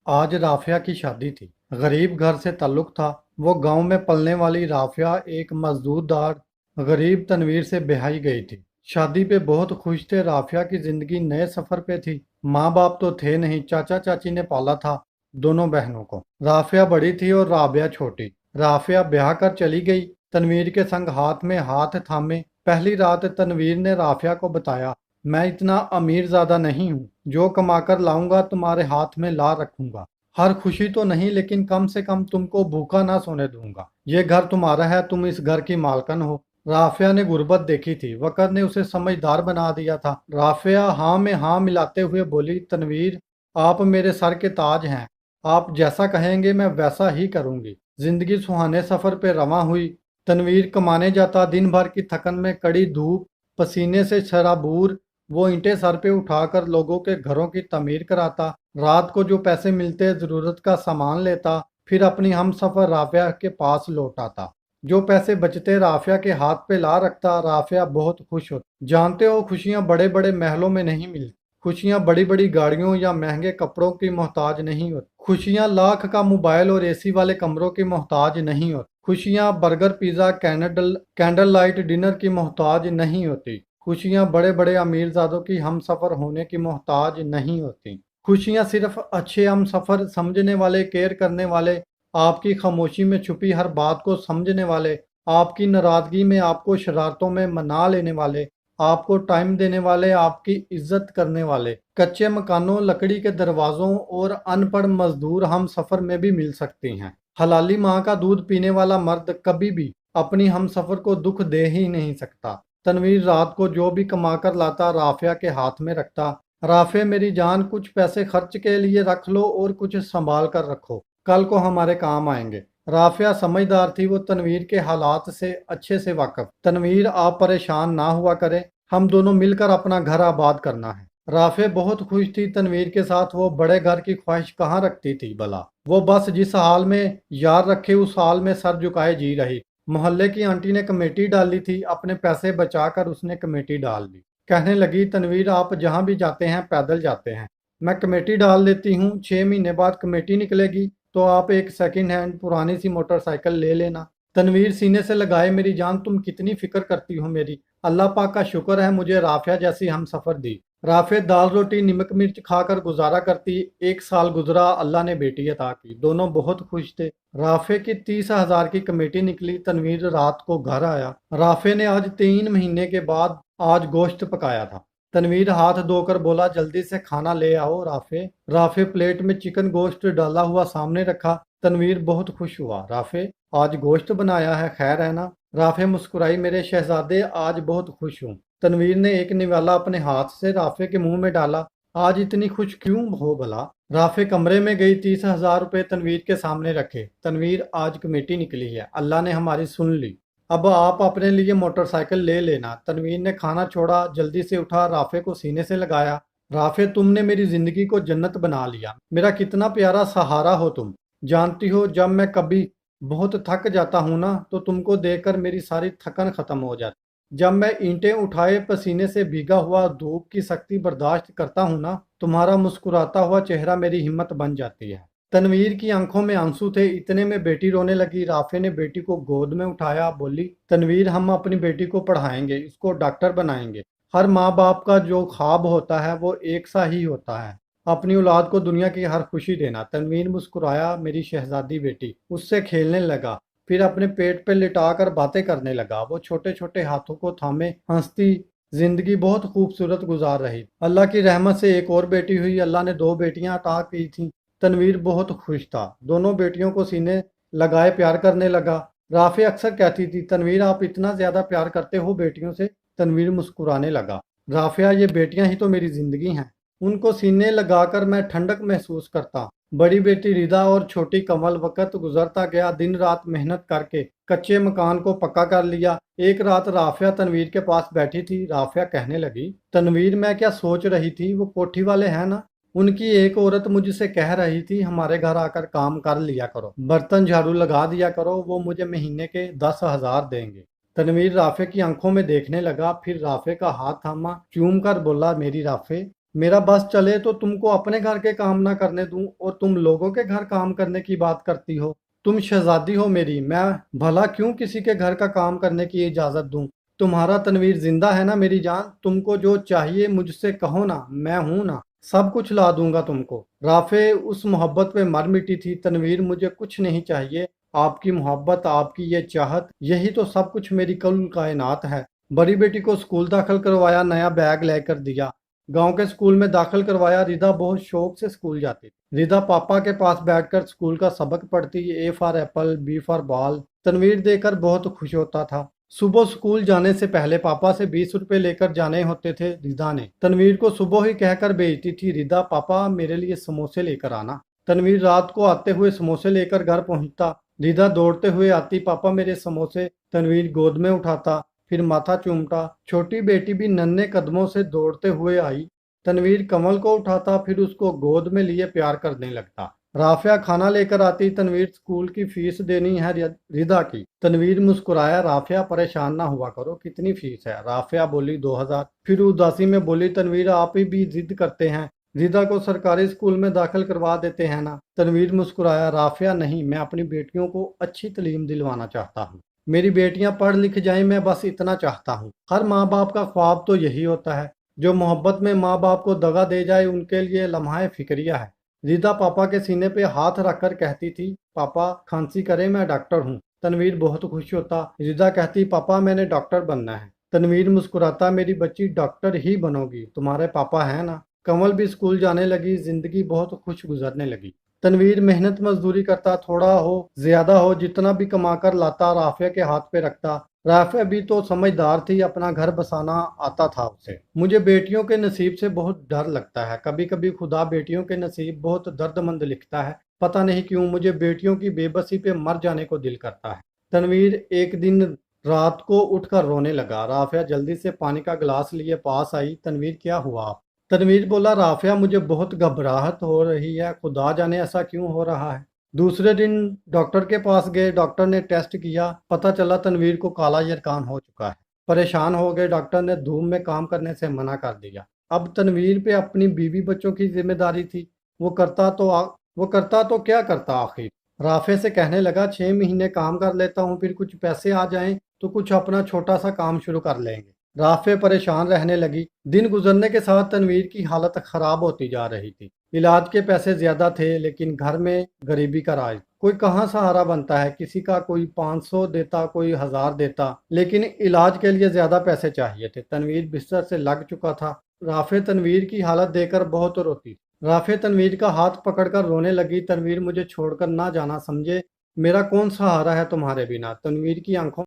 आज राफिया की शादी थी। गरीब घर से ताल्लुक था। वो गांव में पलने वाली राफिया एक मजदूरदार गरीब तनवीर से ब्याही गई थी। शादी पे बहुत खुश थे। राफिया की जिंदगी नए सफर पे थी। माँ बाप तो थे नहीं, चाचा चाची ने पाला था दोनों बहनों को। राफिया बड़ी थी और राबिया छोटी। राफिया ब्याह कर चली गई, तनवीर के संग हाथ में हाथ थामे। पहली रात तनवीर ने राफिया को बताया, मैं इतना अमीर ज्यादा नहीं हूँ, जो कमाकर लाऊंगा तुम्हारे हाथ में ला रखूंगा। हर खुशी तो नहीं, लेकिन कम से कम तुमको भूखा ना सोने दूंगा। ये घर तुम्हारा है, तुम इस घर की मालकन हो। राफिया ने गुर्बत देखी थी, वक़्त ने उसे समझदार बना दिया था। राफिया हाँ में हाँ मिलाते हुए बोली, तनवीर, आप मेरे सर के ताज हैं। आप जैसा कहेंगे मैं वैसा ही करूंगी। जिंदगी सुहाने सफर पे रवां हुई। तनवीर कमाने जाता, दिन भर की थकन में कड़ी धूप, पसीने से शराबूर, वो ईंटें सर पे उठाकर लोगों के घरों की तमीर कराता। रात को जो पैसे मिलते जरूरत का सामान लेता, फिर अपनी हमसफर राफिया के पास लौट आता। जो पैसे बचते राफिया के हाथ पे ला रखता। राफिया बहुत खुश होती। जानते हो, खुशियां बड़े बड़े महलों में नहीं मिलती। खुशियां बड़ी बड़ी गाड़ियों या महंगे कपड़ों की मोहताज नहीं होती। खुशियां लाख का मोबाइल और एसी वाले कमरों की मोहताज नहीं होती। खुशियां burger pizza candle light dinner की मोहताज नहीं होती। खुशियां बड़े बड़े अमीरजादों की हमसफर होने की मोहताज नहीं होती। खुशियां सिर्फ अच्छे हमसफर समझने वाले, केयर करने वाले, आपकी खामोशी में छुपी हर बात को समझने वाले, आपकी नाराजगी में आपको शरारतों में मना लेने वाले, आपको टाइम देने वाले, आपकी इज्जत करने वाले। कच्चे मकानों, लकड़ी के दरवाजों और अनपढ़ मजदूर हम सफर में भी मिल सकती हैं। हलाली माँ का दूध पीने वाला मर्द कभी भी अपनी हम सफर को दुख दे ही नहीं सकता। तनवीर रात को जो भी कमाकर लाता राफिया के हाथ में रखता। राफे, मेरी जान, कुछ पैसे खर्च के लिए रख लो और कुछ संभाल कर रखो, कल को हमारे काम आएंगे। राफिया समझदार थी, वो तनवीर के हालात से अच्छे से वाकिफ। तनवीर, आप परेशान ना हुआ करें, हम दोनों मिलकर अपना घर आबाद करना है। राफे बहुत खुश थी तनवीर के साथ। वो बड़े घर की ख्वाहिश कहाँ रखती थी भला। वो बस जिस हाल में यार रखे उस हाल में सर झुकाए जी रही। मोहल्ले की आंटी ने कमेटी डाली थी, अपने पैसे बचाकर उसने कमेटी डाल दी। कहने लगी, तनवीर, आप जहां भी जाते हैं पैदल जाते हैं, मैं कमेटी डाल देती हूँ। 6 महीने बाद कमेटी निकलेगी तो आप एक सेकंड हैंड पुरानी सी मोटरसाइकिल ले लेना। तनवीर सीने से लगाए, मेरी जान, तुम कितनी फिक्र करती हो मेरी। अल्लाह पाक का शुक्र है मुझे राफिया जैसी हम सफर दी। राफे दाल रोटी नमक मिर्च खाकर गुजारा करती। 1 साल गुजरा, अल्लाह ने बेटी अता की। दोनों बहुत खुश थे। राफे की 30,000 की कमेटी निकली। तनवीर रात को घर आया। राफे ने आज 3 महीने के बाद आज गोश्त पकाया था। तनवीर हाथ धोकर बोला, जल्दी से खाना ले आओ राफे। राफे प्लेट में चिकन गोश्त डाला हुआ सामने रखा। तनवीर बहुत खुश हुआ। राफे, आज गोश्त बनाया है, खैर है ना। राफे मुस्कुराई, मेरे शहजादे, आज बहुत खुश हूँ। तनवीर ने एक निवाला अपने हाथ से राफे के मुंह में डाला। आज इतनी खुश क्यों हो भला। राफे कमरे में गई, 30,000 रुपए तनवीर के सामने रखे। तनवीर, आज कमेटी निकली है, अल्लाह ने हमारी सुन ली। अब आप अपने लिए मोटरसाइकिल ले लेना। तनवीर ने खाना छोड़ा, जल्दी से उठा, राफे को सीने से लगाया। राफे, तुमने मेरी जिंदगी को जन्नत बना लिया। मेरा कितना प्यारा सहारा हो तुम। जानती हो, जब मैं कभी बहुत थक जाता हूँ ना, तो तुमको देखकर मेरी सारी थकन खत्म हो जाती। जब मैं ईंटें उठाए पसीने से भीगा हुआ धूप की सख्ती बर्दाश्त करता हूँ ना, तुम्हारा मुस्कुराता हुआ चेहरा मेरी हिम्मत बन जाती है। तनवीर की आंखों में आंसू थे। इतने में बेटी रोने लगी। राफे ने बेटी को गोद में उठाया, बोली, तनवीर, हम अपनी बेटी को पढ़ाएंगे, इसको डॉक्टर बनाएंगे। हर माँ बाप का जो ख्वाब होता है वो एक सा ही होता है, अपनी औलाद को दुनिया की हर खुशी देना। तनवीर मुस्कुराया, मेरी शहजादी बेटी। उससे खेलने लगा, फिर अपने पेट पे लिटाकर बातें करने लगा। वो छोटे छोटे हाथों को थामे हंसती। जिंदगी बहुत खूबसूरत गुजार रही। अल्लाह की रहमत से एक और बेटी हुई। अल्लाह ने 2 बेटियां अता की थी। तनवीर बहुत खुश था। दोनों बेटियों को सीने लगाए प्यार करने लगा। राफे अक्सर कहती थी, तनवीर, आप इतना ज्यादा प्यार करते हो बेटियों से। तनवीर मुस्कुराने लगा। राफिया, ये बेटियां ही तो मेरी जिंदगी हैं। उनको सीने लगाकर मैं ठंडक महसूस करता। बड़ी बेटी रिदा और छोटी कमल। वक्त गुजरता गया, दिन रात मेहनत करके कच्चे मकान को पक्का कर लिया। एक रात राफिया तनवीर के पास बैठी थी। राफिया कहने लगी, तनवीर, मैं क्या सोच रही थी, वो कोठी वाले हैं ना, उनकी एक औरत मुझसे कह रही थी हमारे घर आकर काम कर लिया करो, बर्तन झाड़ू लगा दिया करो, वो मुझे महीने के 10,000 देंगे। तनवीर राफे की आंखों में देखने लगा, फिर राफे का हाथ थामा, चूम कर बोला, मेरी राफे, मेरा बस चले तो तुमको अपने घर के काम ना करने दूं और तुम लोगों के घर काम करने की बात करती हो। तुम शहजादी हो मेरी, मैं भला क्यों किसी के घर का काम करने की इजाजत दूं। तुम्हारा तनवीर जिंदा है ना मेरी जान, तुमको जो चाहिए मुझसे कहो ना, मैं हूं ना, सब कुछ ला दूंगा तुमको। राफे उस मोहब्बत पे मर मिटी थी। तनवीर मुझे कुछ नहीं चाहिए, आपकी मोहब्बत, आपकी ये चाहत, यही तो सब कुछ मेरी कुल कायनात है। बड़ी बेटी को स्कूल दाखिल करवाया, नया बैग लेकर दिया, गांव के स्कूल में दाखिल करवाया। रिदा बहुत शौक से स्कूल जाती थी। रिदा पापा के पास बैठकर स्कूल का सबक पढ़ती, A for apple, B for ball. Tanveer देकर बहुत खुश होता था। सुबह स्कूल जाने से पहले पापा से 20 रुपए लेकर जाने होते थे रिदा ने। तनवीर को सुबह ही कहकर भेजती थी, रिदा पापा मेरे लिए समोसे लेकर आना। तनवीर रात को आते हुए समोसे लेकर घर पहुंचता। रिदा दौड़ते हुए आती, पापा मेरे समोसे। तनवीर गोद में उठाता, फिर माथा चूमता। छोटी बेटी भी नन्हे कदमों से दौड़ते हुए आई। तनवीर कमल को उठाता, फिर उसको गोद में लिए प्यार करने लगता। राफिया खाना लेकर आती, तनवीर स्कूल की फीस देनी है रिदा की। तनवीर मुस्कुराया, राफिया परेशान ना हुआ करो, कितनी फीस है। राफिया बोली 2000। फिर उदासी में बोली, तनवीर आप ही भी जिद करते हैं, रिदा को सरकारी स्कूल में दाखिल करवा देते हैं ना। तनवीर मुस्कुराया, राफिया नहीं, मैं अपनी बेटियों को अच्छी तालीम दिलवाना चाहता हूँ। मेरी बेटियां पढ़ लिख जाएं, मैं बस इतना चाहता हूँ। हर माँ बाप का ख्वाब तो यही होता है। जो मोहब्बत में माँ बाप को दगा दे जाए उनके लिए लम्हा फिक्रिया है। रिदा पापा के सीने पे हाथ रखकर कहती थी, पापा खांसी करे मैं डॉक्टर हूँ। तनवीर बहुत खुश होता। रिदा कहती, पापा मैंने डॉक्टर बनना है। तनवीर मुस्कुराता, मेरी बच्ची डॉक्टर ही बनोगी, तुम्हारे पापा है ना। कमल भी स्कूल जाने लगी, जिंदगी बहुत खुश गुजरने लगी। तनवीर मेहनत मजदूरी करता, थोड़ा हो ज्यादा हो जितना भी कमाकर लाता राफिया के हाथ पे रखता। राफिया भी तो समझदार थी, अपना घर बसाना आता था उसे। मुझे बेटियों के नसीब से बहुत डर लगता है, कभी कभी खुदा बेटियों के नसीब बहुत दर्दमंद लिखता है। पता नहीं क्यों मुझे बेटियों की बेबसी पे मर जाने को दिल करता है। तनवीर एक दिन रात को उठकर रोने लगा। राफिया जल्दी से पानी का गिलास लिए पास आई। तनवीर क्या हुआ। तनवीर बोला, राफिया मुझे बहुत घबराहट हो रही है, खुदा जाने ऐसा क्यों हो रहा है। दूसरे दिन डॉक्टर के पास गए, डॉक्टर ने टेस्ट किया, पता चला तनवीर को काला यरकान हो चुका है। परेशान हो गए, डॉक्टर ने धूप में काम करने से मना कर दिया। अब तनवीर पे अपनी बीवी बच्चों की जिम्मेदारी थी। वो करता तो वो करता तो क्या करता आखिर। राफे से कहने लगा, 6 महीने काम कर लेता हूँ, फिर कुछ पैसे आ जाएं तो कुछ अपना छोटा सा काम शुरू कर लेंगे। राफे परेशान रहने लगी। दिन गुजरने के साथ तनवीर की हालत खराब होती जा रही थी। इलाज के पैसे ज्यादा थे, लेकिन घर में गरीबी का राज। कोई कहाँ सहारा बनता है, किसी का कोई 500 देता, कोई 1000 देता, लेकिन इलाज के लिए ज्यादा पैसे चाहिए थे। तनवीर बिस्तर से लग चुका था। राफे तनवीर की हालत देखकर बहुत रोती। राफे तनवीर का हाथ पकड़कर रोने लगी, तनवीर मुझे छोड़कर ना जाना, समझे, मेरा कौन सहारा है तुम्हारे बिना। तनवीर की आंखों